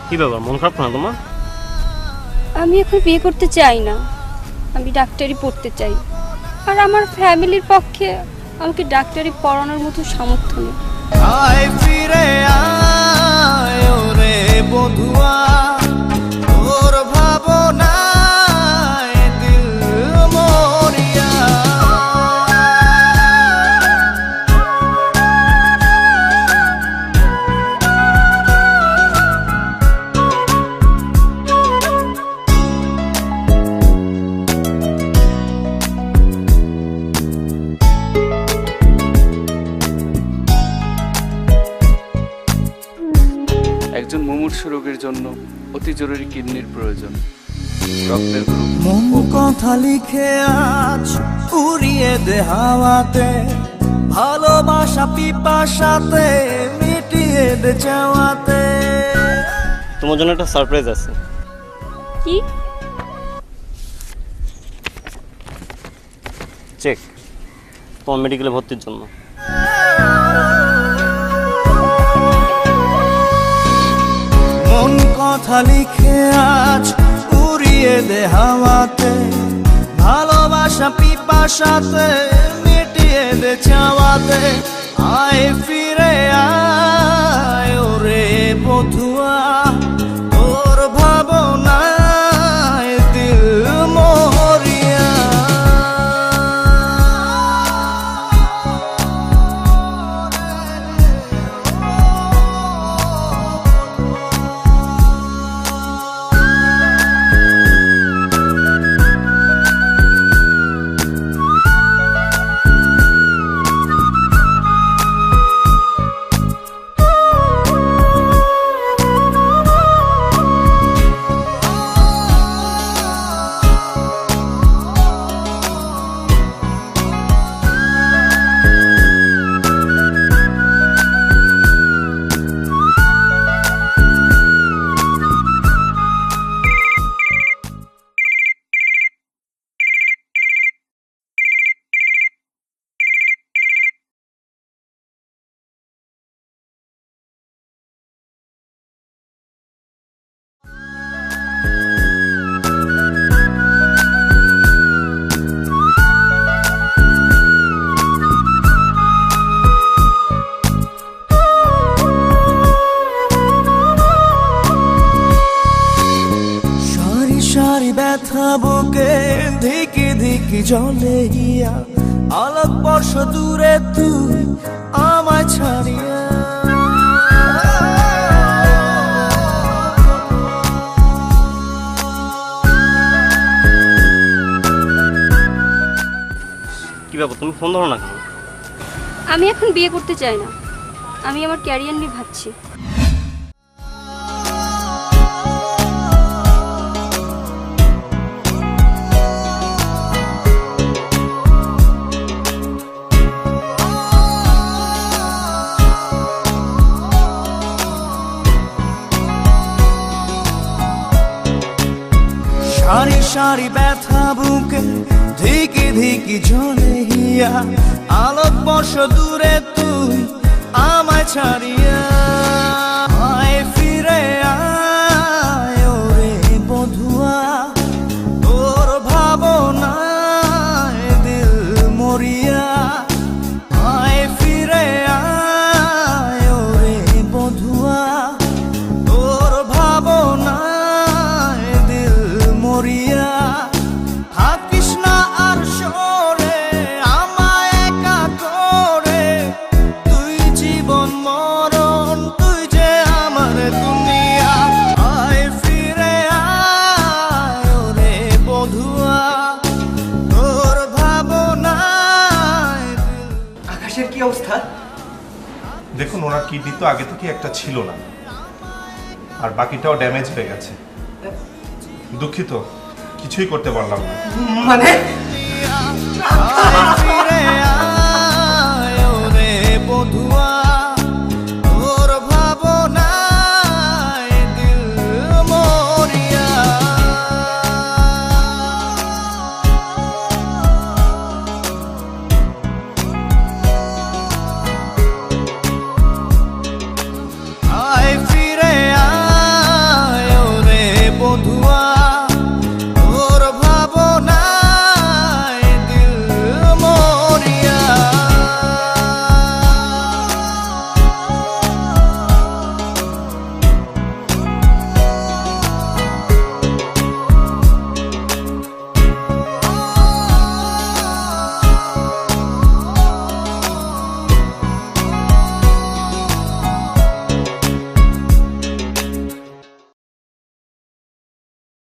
কি ব্যাপার, মন খারাপ না তোমার? আমি এখন বিয়ে করতে চাই না, আমি ডাক্তারি পড়তে চাই। আর আমার ফ্যামিলির পক্ষে আমাকে ডাক্তারি পড়ানোর মতো সামর্থ্য নেই। আয় ফিরে আয় ওরে বধুয়া, তোর ভাবনায় দিল মরিয়া। একজন মুমূর্ষু রোগীর জন্য অতি জরুরি কিডনির প্রয়োজন। রক্তের গ্রুপ মন কথা লিখে আজ উড়িয়ে দে হাওয়াতে, ভালোবাসা পিপাসাতে মিটিয়ে দে চাওয়াতে। তোমার জন্য একটা সারপ্রাইজ আছে। কি? চেক তোমার মেডিকেলে ভর্তির জন্য। মন কথা লিখে আজ উড়িয়ে দে হাওয়াতে, ভালোবাসা পিপাসাতে মিটিয়ে দে চাওয়াতে। আয় ফিরে আয় ওরে বধুয়া, তোর ভাবনায় দিল মরিয়া। ব্যথা বুকে ধিকি ধিকি জলে গিয়া, আলোক বর্ষ দূরে তুই আমায় ছাড়িয়া। কি ব্যাপার, তুমি ফোন ধরো না কেন? আমি এখন বিয়ে করতে চাই না, আমি আমার ক্যারিয়ার নিয়ে ভাবছি। সারি সারি ব্যথা বুকে ধিকি ধিকি ঝলে হিয়া, আলোক বর্ষ দূরে তুই আমায় ছাড়িয়া। আয় ফিরে আয় ওরে বধুয়া, তোর ভাবনায় দিল মরিয়া। আয় ফিরে আয় ওরে বধুয়া, তোর ভাবনায় দিল মরিয়া। ওনার কিডনি তো আগে থেকে একটা ছিল না, আর বাকিটাও ড্যামেজ হয়ে গেছে। দুঃখিত, কিছুই করতে পারলাম না। মানে আয়